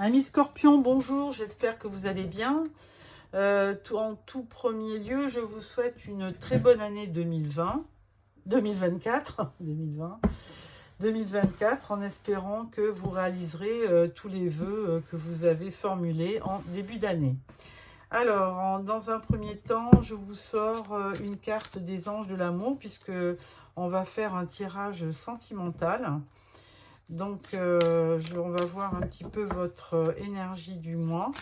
Amis Scorpion, bonjour, j'espère que vous allez bien. En tout premier lieu, je vous souhaite une très bonne année 2024, en espérant que vous réaliserez tous les vœux que vous avez formulés en début d'année. Alors, dans un premier temps, je vous sors une carte des anges de l'amour, puisque on va faire un tirage sentimental. Donc, on va voir un petit peu votre énergie du mois.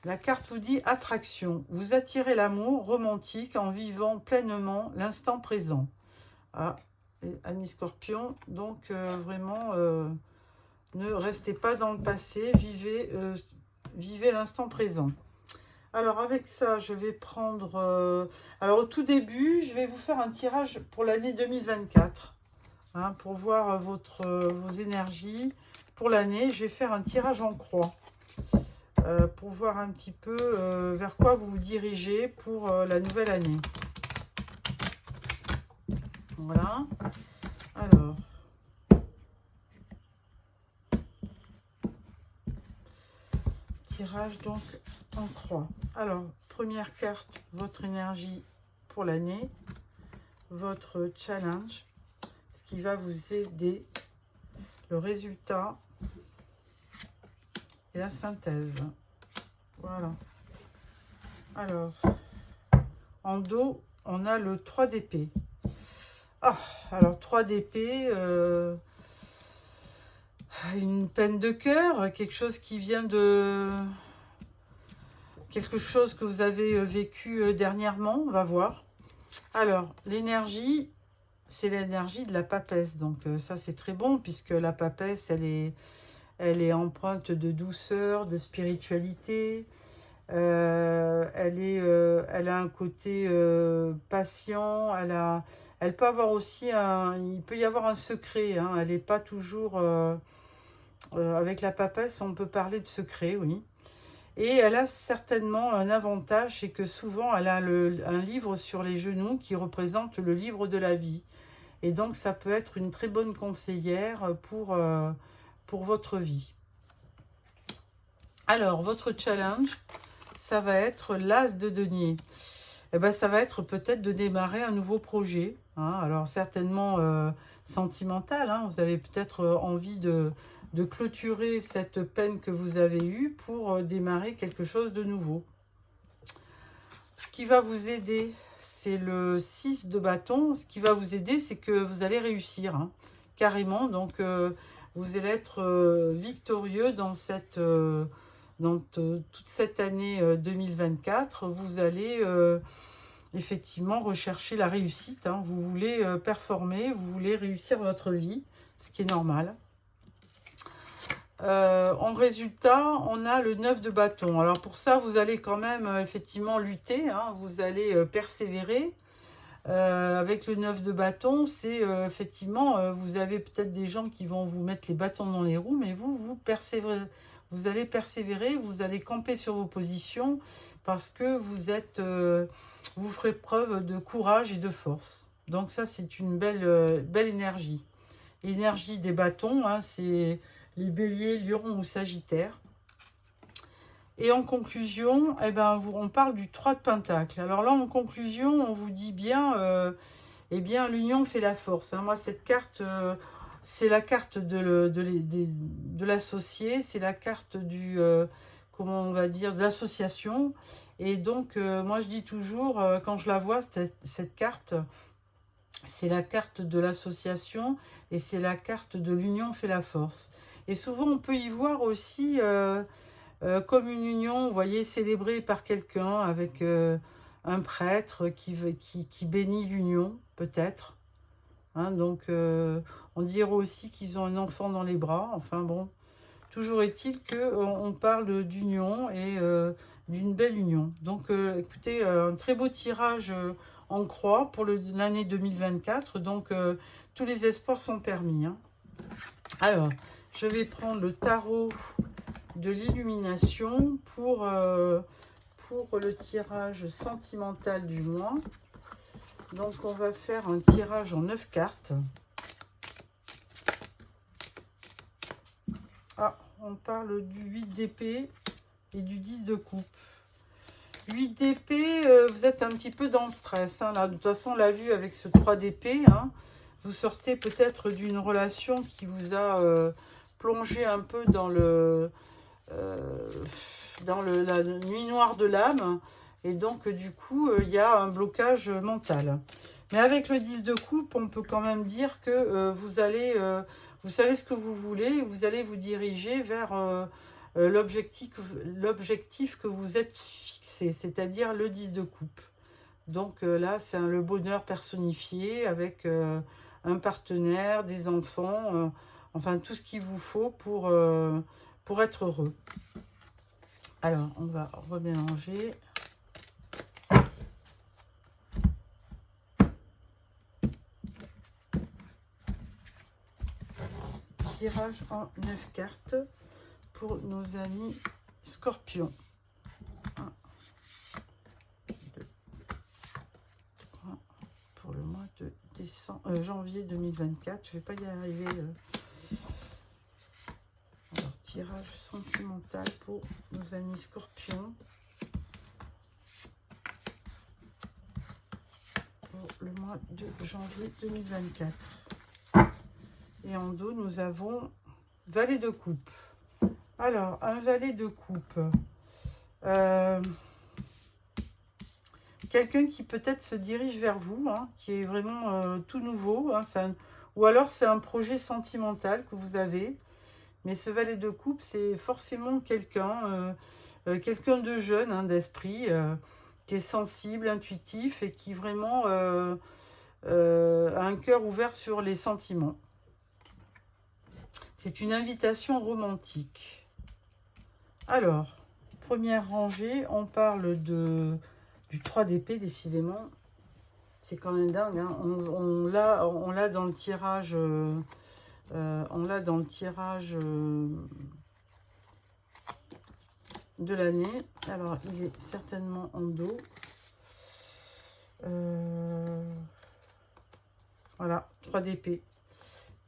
La carte vous dit attraction. Vous attirez l'amour romantique en vivant pleinement l'instant présent. Ah, amis Scorpion, donc vraiment, ne restez pas dans le passé, vivez l'instant présent. Alors avec ça, je vais prendre... alors au tout début, je vais vous faire un tirage pour l'année 2024. Hein, pour voir vos énergies pour l'année. Je vais faire un tirage en croix. Pour voir un petit peu vers quoi vous vous dirigez pour la nouvelle année. Voilà. Alors... tirage donc en croix. Alors, première carte, votre énergie pour l'année, votre challenge, ce qui va vous aider, le résultat et la synthèse. Voilà. Alors, en dos, on a le 3 d'épée. Ah, alors 3 d'épée, une peine de cœur, quelque chose qui vient de... quelque chose que vous avez vécu dernièrement, on va voir. Alors, l'énergie, c'est l'énergie de la papesse. Donc ça, c'est très bon, puisque la papesse, elle est empreinte de douceur, de spiritualité. Elle a un côté patient. Elle peut avoir aussi il peut y avoir un secret. Hein, elle n'est pas toujours... avec la papesse, on peut parler de secret, oui. Et elle a certainement un avantage, c'est que souvent, elle a un livre sur les genoux qui représente le livre de la vie. Et donc, ça peut être une très bonne conseillère pour votre vie. Alors, votre challenge, ça va être l'as de denier. Eh ben, ça va être peut-être de démarrer un nouveau projet. Hein. Alors, certainement sentimental. Hein. Vous avez peut-être envie de clôturer cette peine que vous avez eue pour démarrer quelque chose de nouveau. Ce qui va vous aider, c'est le 6 de bâton. Ce qui va vous aider, c'est que vous allez réussir, hein, carrément. Donc, vous allez être victorieux dans toute cette année 2024. Vous allez effectivement rechercher la réussite. Hein. Vous voulez performer, vous voulez réussir votre vie, ce qui est normal. En résultat, on a le 9 de bâton. Alors pour ça, vous allez quand même effectivement lutter, hein, vous allez persévérer. Avec le 9 de bâton, c'est effectivement, vous avez peut-être des gens qui vont vous mettre les bâtons dans les roues, mais vous persévérez, vous allez persévérer, vous allez camper sur vos positions, parce que vous ferez preuve de courage et de force. Donc ça, c'est une belle énergie. L'énergie des bâtons, hein, c'est... les béliers, lions ou sagittaires. Et en conclusion, eh ben, on parle du 3 de pentacle. Alors là, en conclusion, on vous dit bien, eh bien, l'union fait la force. Hein. Moi, cette carte, c'est la carte de l'associé, c'est la carte du, comment on va dire, de l'association. Et donc, moi, je dis toujours, quand je la vois, cette carte, c'est la carte de l'association et c'est la carte de l'union fait la force. Et souvent, on peut y voir aussi comme une union, vous voyez, célébrée par quelqu'un avec un prêtre qui bénit l'union, peut-être. Hein, donc, on dirait aussi qu'ils ont un enfant dans les bras. Enfin bon, toujours est-il qu'on parle d'union et d'une belle union. Donc, écoutez, un très beau tirage en croix pour l'année 2024. Donc, tous les espoirs sont permis. Hein. Alors... je vais prendre le tarot de l'illumination pour le tirage sentimental du mois. Donc, on va faire un tirage en 9 cartes. Ah, on parle du 8 d'épée et du 10 de coupe. 8 d'épée, vous êtes un petit peu dans le stress. Hein, là. De toute façon, on l'a vu avec ce 3 d'épée. Hein, vous sortez peut-être d'une relation qui vous a plongé un peu dans la nuit noire de l'âme. Et donc, du coup, il y a un blocage mental. Mais avec le 10 de coupe, on peut quand même dire que vous allez... vous savez ce que vous voulez, vous allez vous diriger vers l'objectif que vous êtes fixé, c'est-à-dire le 10 de coupe. Donc là, c'est le bonheur personnifié avec un partenaire, des enfants, enfin tout ce qu'il vous faut pour être heureux. Alors, on va remélanger. Tirage en 9 cartes pour nos amis scorpions. 1, 2, 3 pour le mois de janvier 2024. Je ne vais pas y arriver. Alors, tirage sentimental pour nos amis scorpions. Pour le mois de janvier 2024. Et en dos, nous avons valet de coupe. Alors, un valet de coupe. Quelqu'un qui peut-être se dirige vers vous, hein, qui est vraiment tout nouveau. Hein, ou alors, c'est un projet sentimental que vous avez. Mais ce valet de coupe, c'est forcément quelqu'un de jeune, hein, d'esprit, qui est sensible, intuitif et qui vraiment a un cœur ouvert sur les sentiments. C'est une invitation romantique. Alors, première rangée, on parle du 3 d'épée, décidément. C'est quand même dingue. Hein. On l'a dans le tirage. On l'a dans le tirage de l'année. Alors, il est certainement en dos. Voilà, 3 d'épée.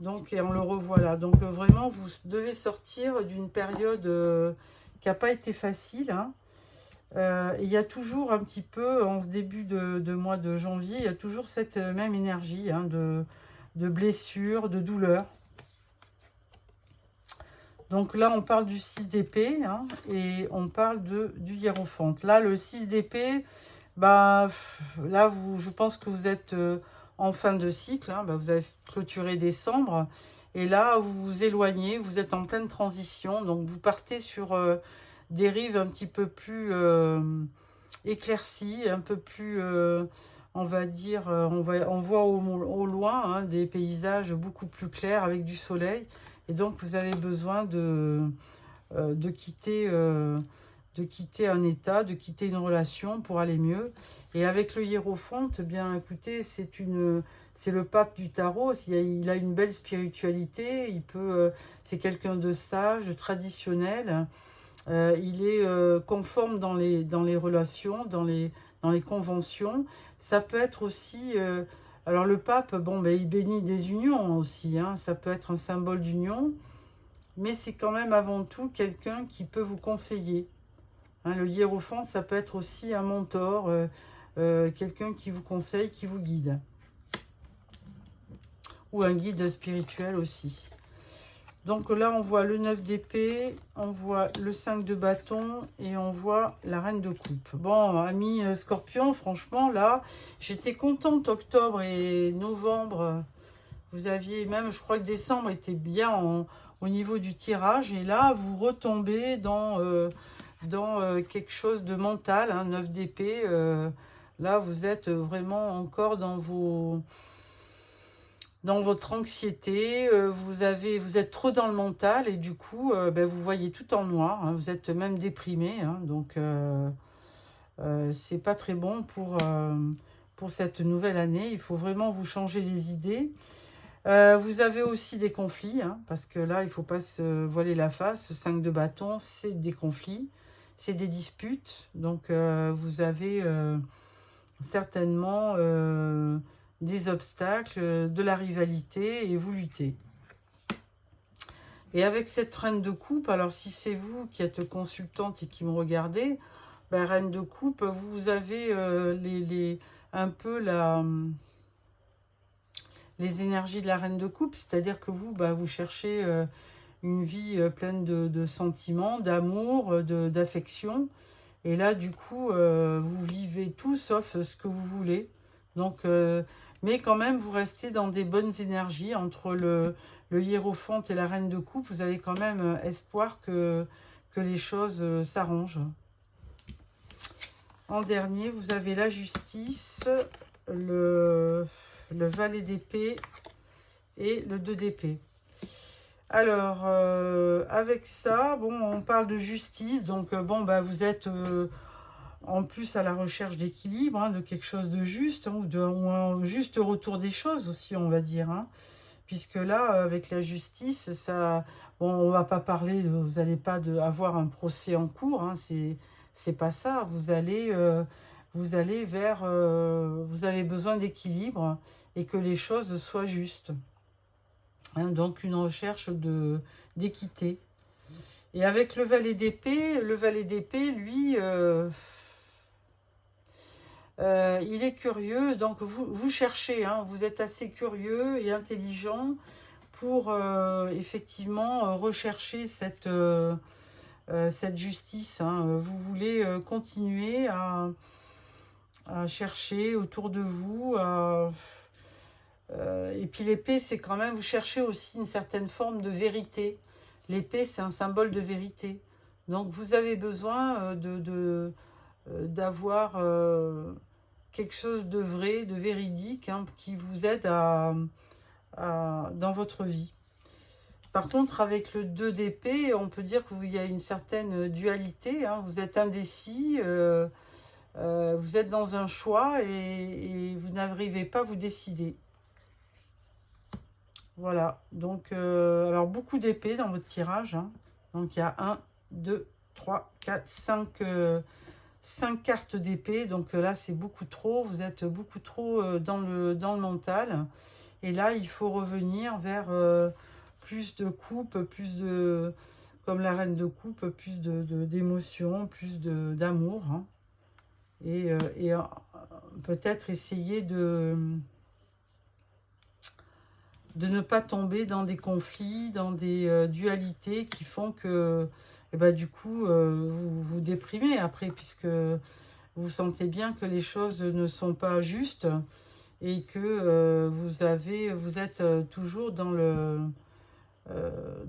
Donc, et on le revoit là. Donc, vraiment, vous devez sortir d'une période qui n'a pas été facile. Hein. Il y a toujours un petit peu, en ce début de mois de janvier, il y a toujours cette même énergie hein, de blessure, de douleur. Donc là, on parle du 6 d'épée hein, et on parle du hiérophante. Là, le 6 d'épée, bah, là, je pense que vous êtes en fin de cycle. Hein, bah, vous avez clôturé décembre. Et là, vous vous éloignez, vous êtes en pleine transition. Donc, vous partez sur des rives un petit peu plus éclaircies, un peu plus, on va dire, on voit au loin hein, des paysages beaucoup plus clairs avec du soleil. Et donc, vous avez besoin de quitter un état, de quitter une relation pour aller mieux. Et avec le hiérophante, eh bien, écoutez, c'est le pape du tarot. Il a une belle spiritualité. C'est quelqu'un de sage, de traditionnel. Il est conforme dans les relations, dans les conventions. Ça peut être aussi... alors le pape, bon, ben, il bénit des unions aussi. Hein, ça peut être un symbole d'union. Mais c'est quand même avant tout quelqu'un qui peut vous conseiller. Hein, le hiérophante, ça peut être aussi un mentor, quelqu'un qui vous conseille, qui vous guide. Ou un guide spirituel aussi. Donc là, on voit le 9 d'épée, on voit le 5 de bâton et on voit la reine de coupe. Bon, amis scorpion, franchement, là, j'étais contente octobre et novembre. Vous aviez même, je crois que décembre était bien au niveau du tirage. Et là, vous retombez dans quelque chose de mental, hein, 9 d'épée. Là, vous êtes vraiment encore dans votre anxiété, vous êtes trop dans le mental et du coup, ben, vous voyez tout en noir, hein, vous êtes même déprimé, hein, donc c'est pas très bon pour cette nouvelle année. Il faut vraiment vous changer les idées. Vous avez aussi des conflits, hein, parce que là, il ne faut pas se voiler la face. 5 de bâton, c'est des conflits, c'est des disputes, donc vous avez certainement des obstacles, de la rivalité, et vous luttez. Et avec cette reine de coupe, alors si c'est vous qui êtes consultante et qui me regardez, ben, reine de coupe, vous avez un peu les énergies de la reine de coupe, c'est-à-dire que vous, ben, vous cherchez une vie pleine de sentiments, d'amour, d'affection. Et là, du coup, vous vivez tout sauf ce que vous voulez. Donc, mais quand même, vous restez dans des bonnes énergies entre le hiérophante et la reine de coupe. Vous avez quand même espoir que les choses s'arrangent. En dernier, vous avez la justice, le valet d'épée et le 2 d'épée. Alors, avec ça, bon, on parle de justice. Donc, bon, bah, vous êtes en plus à la recherche d'équilibre, hein, de quelque chose de juste, hein, ou un juste retour des choses aussi, on va dire. Hein, puisque là, avec la justice, ça, bon, on va pas parler, vous n'allez pas avoir un procès en cours, hein, c'est pas ça. Vous allez vers, vous avez besoin d'équilibre et que les choses soient justes. Hein, donc une recherche d'équité. Et avec le valet d'épée, lui, il est curieux. Donc vous cherchez, hein, vous êtes assez curieux et intelligent pour effectivement rechercher cette justice. Hein. Vous voulez continuer à chercher autour de vous. Et puis l'épée, c'est quand même, vous cherchez aussi une certaine forme de vérité. L'épée, c'est un symbole de vérité. Donc vous avez besoin d'avoir quelque chose de vrai, de véridique, hein, qui vous aide dans votre vie. Par contre, avec le 2 d'épée, on peut dire qu'il y a une certaine dualité. Hein, vous êtes indécis, vous êtes dans un choix et vous n'arrivez pas à vous décider. Voilà, donc, alors beaucoup d'épées dans votre tirage. Hein. Donc il y a 1, 2, 3, 4, 5 cartes d'épée. Donc là, c'est beaucoup trop. Vous êtes beaucoup trop dans le mental. Et là, il faut revenir vers plus de coupe, plus de, comme la reine de coupe, plus d'émotions, plus d'amour. Hein. Et peut-être essayer de ne pas tomber dans des conflits, dans des dualités qui font que, et ben, du coup, vous vous déprimez après, puisque vous sentez bien que les choses ne sont pas justes et que vous êtes toujours dans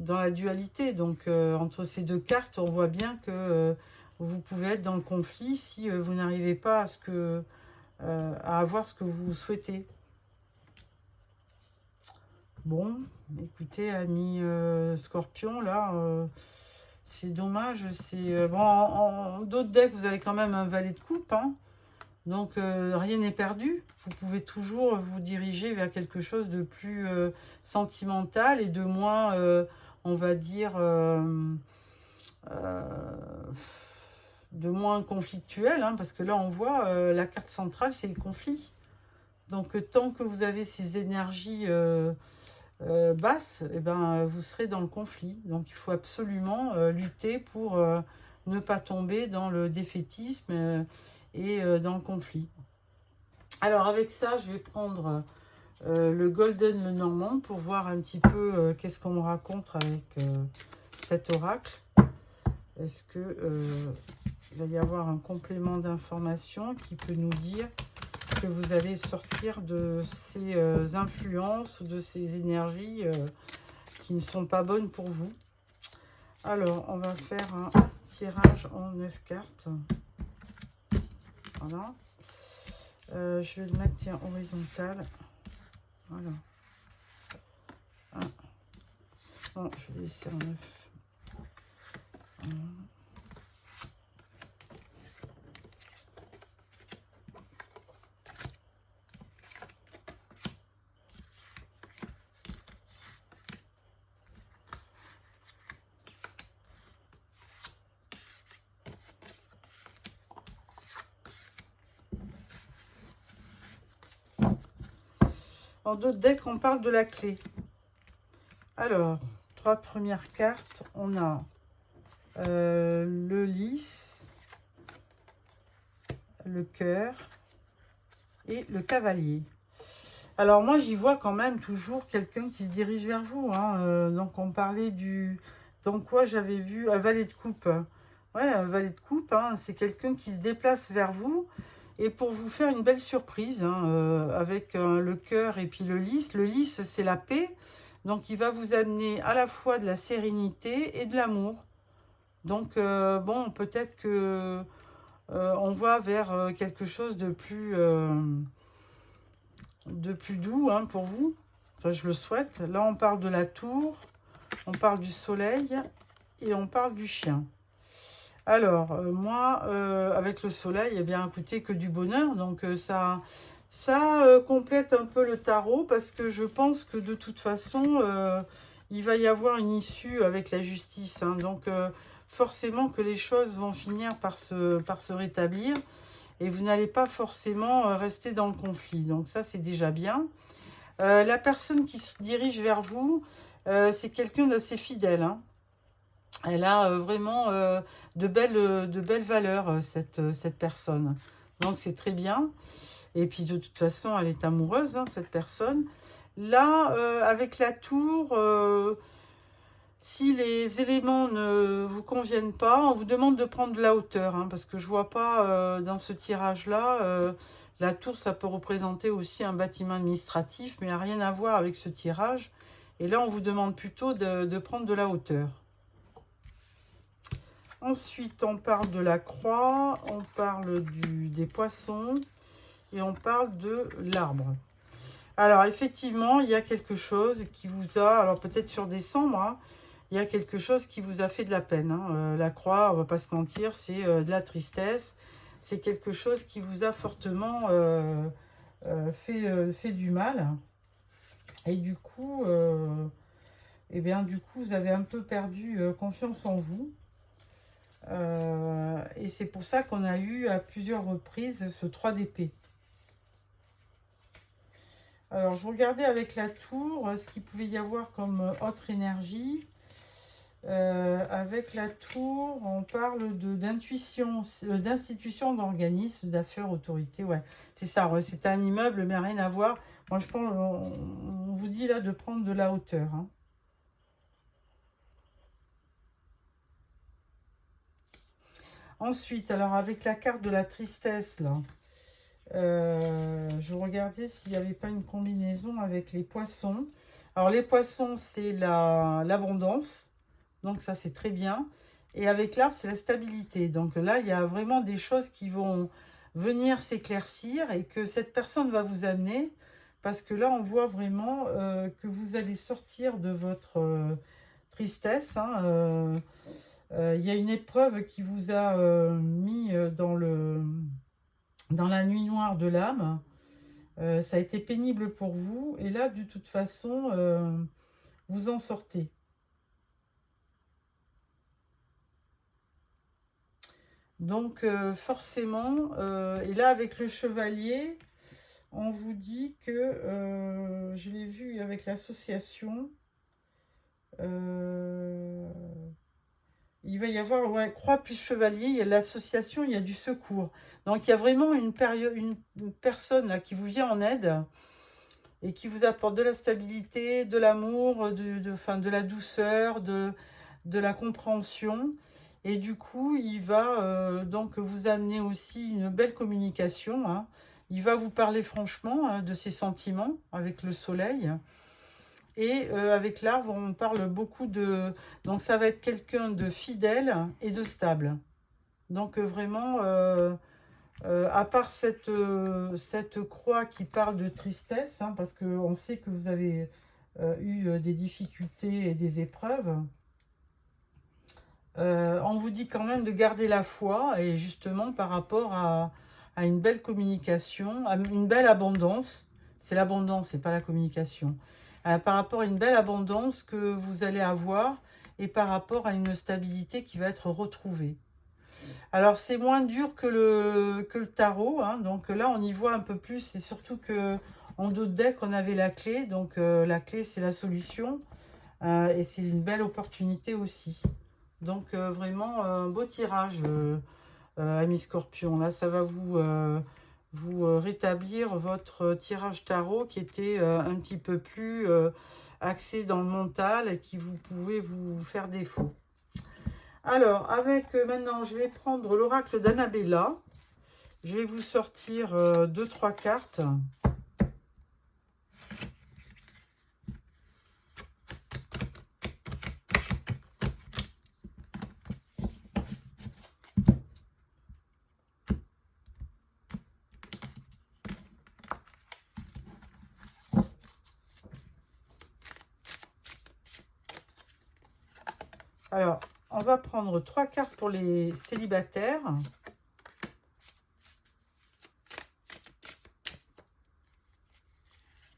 la dualité. Donc, entre ces deux cartes, on voit bien que vous pouvez être dans le conflit si vous n'arrivez pas à avoir ce que vous souhaitez. Bon, écoutez, ami Scorpion, là, c'est dommage. C'est bon, en d'autres decks, vous avez quand même un valet de coupe, hein, donc rien n'est perdu. Vous pouvez toujours vous diriger vers quelque chose de plus sentimental et de moins, on va dire, de moins conflictuel, hein, parce que là, on voit la carte centrale, c'est le conflit. Donc, tant que vous avez ces énergies basse, eh ben, vous serez dans le conflit. Donc il faut absolument lutter pour ne pas tomber dans le défaitisme et dans le conflit. Alors avec ça, je vais prendre le Golden le Normand pour voir un petit peu qu'est-ce qu'on me raconte avec cet oracle. Est-ce que il va y avoir un complément d'information qui peut nous dire que vous allez sortir de ces influences ou de ces énergies qui ne sont pas bonnes pour vous. Alors, on va faire un tirage en 9 cartes. Voilà. Je vais le mettre tiens, horizontal. Voilà. Non, je vais laisser en 9. Voilà. En d'autres decks, on parle de la clé. Alors, 3 premières cartes, on a le lys, le cœur et le cavalier. Alors moi, j'y vois quand même toujours quelqu'un qui se dirige vers vous. Hein. Donc on parlait du... Donc quoi, j'avais vu un valet de coupe. Ouais, un valet de coupe, hein, c'est quelqu'un qui se déplace vers vous et pour vous faire une belle surprise, hein, avec le cœur et puis le lys. Le lys, c'est la paix. Donc il va vous amener à la fois de la sérénité et de l'amour. Donc bon, peut-être que on va vers quelque chose de plus doux, hein, pour vous. Enfin, je le souhaite. Là, on parle de la tour, on parle du soleil et on parle du chien. Alors, moi, avec le soleil, eh bien, écoutez, que du bonheur. Donc, ça complète un peu le tarot parce que je pense que de toute façon, il va y avoir une issue avec la justice. Hein. Donc, forcément que les choses vont finir par se rétablir. Et vous n'allez pas forcément rester dans le conflit. Donc ça, c'est déjà bien. La personne qui se dirige vers vous, c'est quelqu'un d'assez fidèle. Hein. Elle a vraiment de belles valeurs, cette personne. Donc c'est très bien. Et puis de toute façon, elle est amoureuse, hein, cette personne. Là, avec la tour... si les éléments ne vous conviennent pas, on vous demande de prendre de la hauteur, hein, parce que je vois pas dans ce tirage-là, la tour, ça peut représenter aussi un bâtiment administratif, mais il n'a rien à voir avec ce tirage. Et là, on vous demande plutôt de prendre de la hauteur. Ensuite, on parle de la croix, on parle des poissons et on parle de l'arbre. Alors, effectivement, il y a quelque chose qui vous a, alors peut-être sur décembre, hein, il y a quelque chose qui vous a fait de la peine. Hein. La croix, on va pas se mentir, c'est de la tristesse. C'est quelque chose qui vous a fortement fait du mal. Et du coup, vous avez un peu perdu confiance en vous. Et c'est pour ça qu'on a eu à plusieurs reprises ce 3 d'épée. Alors, je regardais avec la tour ce qu'il pouvait y avoir comme autre énergie. Avec la tour, on parle d'intuition, d'institution, d'organisme, d'affaires, autorité. Ouais, c'est ça. Ouais, c'est un immeuble, mais rien à voir. Moi, je pense, on vous dit là de prendre de la hauteur. Hein. Ensuite, alors avec la carte de la tristesse, là, je regardais s'il n'y avait pas une combinaison avec les poissons. Alors, les poissons, c'est l'abondance. Donc ça, c'est très bien. Et avec l'arbre, c'est la stabilité. Donc là, il y a vraiment des choses qui vont venir s'éclaircir et que cette personne va vous amener. Parce que là, on voit vraiment que vous allez sortir de votre tristesse. Hein, il y a une épreuve qui vous a mis dans la nuit noire de l'âme. Ça a été pénible pour vous. Et là, de toute façon, vous en sortez. Donc forcément, et là avec le chevalier, on vous dit que, je l'ai vu avec l'association, il va y avoir, ouais, croix plus chevalier, il y a l'association, il y a du secours. Donc il y a vraiment une personne là, qui vous vient en aide et qui vous apporte de la stabilité, de l'amour, de la douceur, de la compréhension. Et du coup, il va donc vous amener aussi une belle communication. Hein. Il va vous parler franchement hein, de ses sentiments avec le soleil. Et avec l'arbre, on parle beaucoup de... Donc, ça va être quelqu'un de fidèle et de stable. Donc, vraiment, à part cette croix qui parle de tristesse, hein, parce qu'on sait que vous avez eu des difficultés et des épreuves, on vous dit quand même de garder la foi et justement par rapport à une belle communication, à une belle abondance. C'est l'abondance, c'est pas la communication. Par rapport à une belle abondance que vous allez avoir et par rapport à une stabilité qui va être retrouvée. Alors c'est moins dur que le tarot, hein, donc là on y voit un peu plus et surtout que En dos de deck, on avait la clé. Donc, la clé, c'est la solution. Et c'est une belle opportunité aussi. Donc, vraiment, un beau tirage, amis Scorpion. Là, ça va vous rétablir votre tirage tarot qui était un petit peu plus axé dans le mental et qui vous pouvez vous faire défaut. Alors, avec maintenant, je vais prendre l'oracle d'Annabella. Je vais vous sortir 2-3 cartes. Alors, on va prendre 3 cartes pour les célibataires.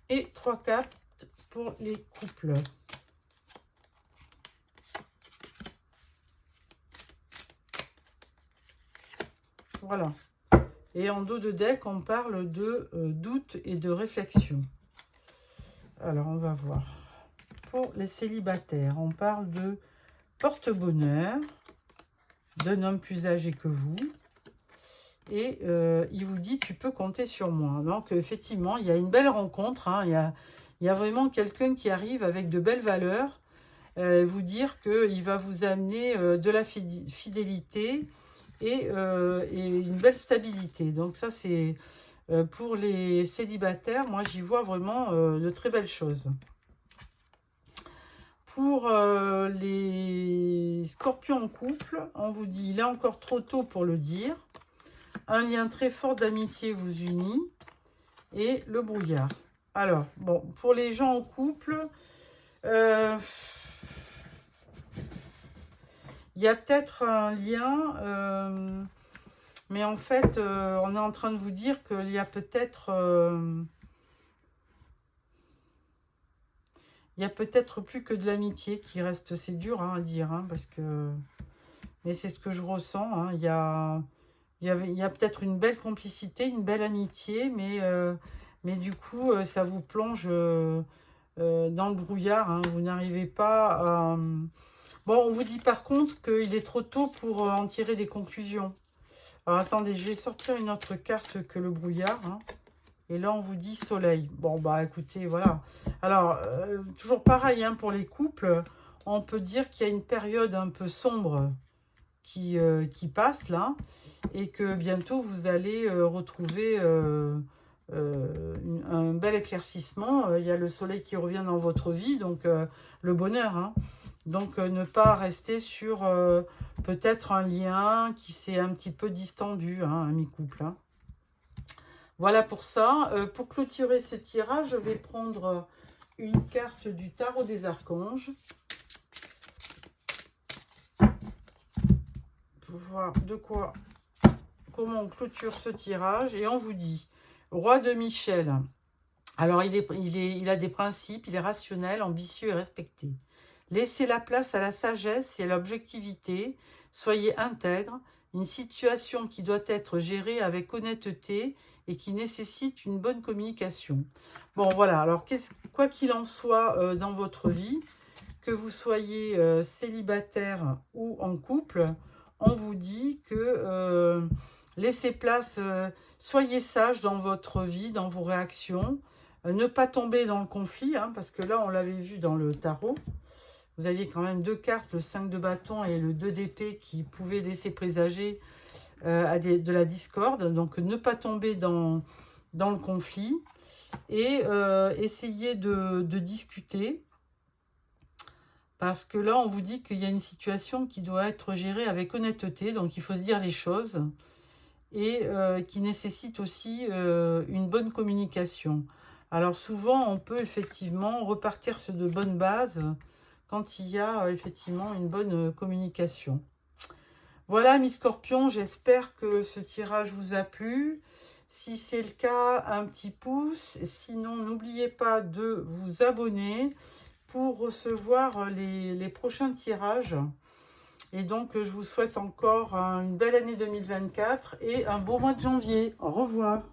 Et 3 cartes pour les couples. Voilà. Et en dos de deck, on parle de doute et de réflexion. Alors, on va voir. Pour les célibataires, on parle de porte-bonheur, d'un homme plus âgé que vous. Et il vous dit, tu peux compter sur moi. Donc, effectivement, il y a une belle rencontre. Hein, il y a vraiment quelqu'un qui arrive avec de belles valeurs. Vous dire qu'il va vous amener de la fidélité et une belle stabilité. Donc, ça, c'est pour les célibataires. Moi, j'y vois vraiment de très belles choses. Pour les scorpions en couple, on vous dit, il est encore trop tôt pour le dire. Un lien très fort d'amitié vous unit. Et le brouillard. Alors, bon, pour les gens en couple, il y a peut-être un lien, mais en fait, on est en train de vous dire qu'il y a peut-être... il y a peut-être plus que de l'amitié qui reste. C'est dur hein, à dire, hein, parce que... Mais c'est ce que je ressens. Hein. Il y a peut-être une belle complicité, une belle amitié, mais du coup, ça vous plonge dans le brouillard. Hein. Vous n'arrivez pas à... Bon, on vous dit par contre qu'il est trop tôt pour en tirer des conclusions. Alors, attendez, je vais sortir une autre carte que le brouillard. Hein. Et là, on vous dit soleil. Bon, bah écoutez, voilà. Alors, toujours pareil hein, pour les couples. On peut dire qu'il y a une période un peu sombre qui passe là. Et que bientôt, vous allez retrouver un bel éclaircissement. Il y a le soleil qui revient dans votre vie, donc le bonheur. Hein. Donc, ne pas rester sur peut-être un lien qui s'est un petit peu distendu, hein, à mi-couple. Hein. Voilà pour ça. Pour clôturer ce tirage, je vais prendre une carte du tarot des archanges. Pour voir comment on clôture ce tirage. Et on vous dit, roi de Michel. Alors, il a des principes, il est rationnel, ambitieux et respecté. Laissez la place à la sagesse et à l'objectivité. Soyez intègre. Une situation qui doit être gérée avec honnêteté et qui nécessite une bonne communication. Bon, voilà. Alors, quoi qu'il en soit dans votre vie, que vous soyez célibataire ou en couple, on vous dit que laissez place, soyez sage dans votre vie, dans vos réactions. Ne pas tomber dans le conflit, hein, parce que là, on l'avait vu dans le tarot. Vous aviez quand même 2 cartes, le 5 de bâton et le 2 d'épée qui pouvaient laisser présager de la discorde. Donc, ne pas tomber dans le conflit et essayer de discuter. Parce que là, on vous dit qu'il y a une situation qui doit être gérée avec honnêteté. Donc, il faut se dire les choses et qui nécessite aussi une bonne communication. Alors, souvent, on peut effectivement repartir sur de bonnes bases quand il y a effectivement une bonne communication. Voilà, mes scorpions, j'espère que ce tirage vous a plu. Si c'est le cas, un petit pouce. Sinon, n'oubliez pas de vous abonner pour recevoir les prochains tirages. Et donc, je vous souhaite encore une belle année 2024 et un beau mois de janvier. Au revoir.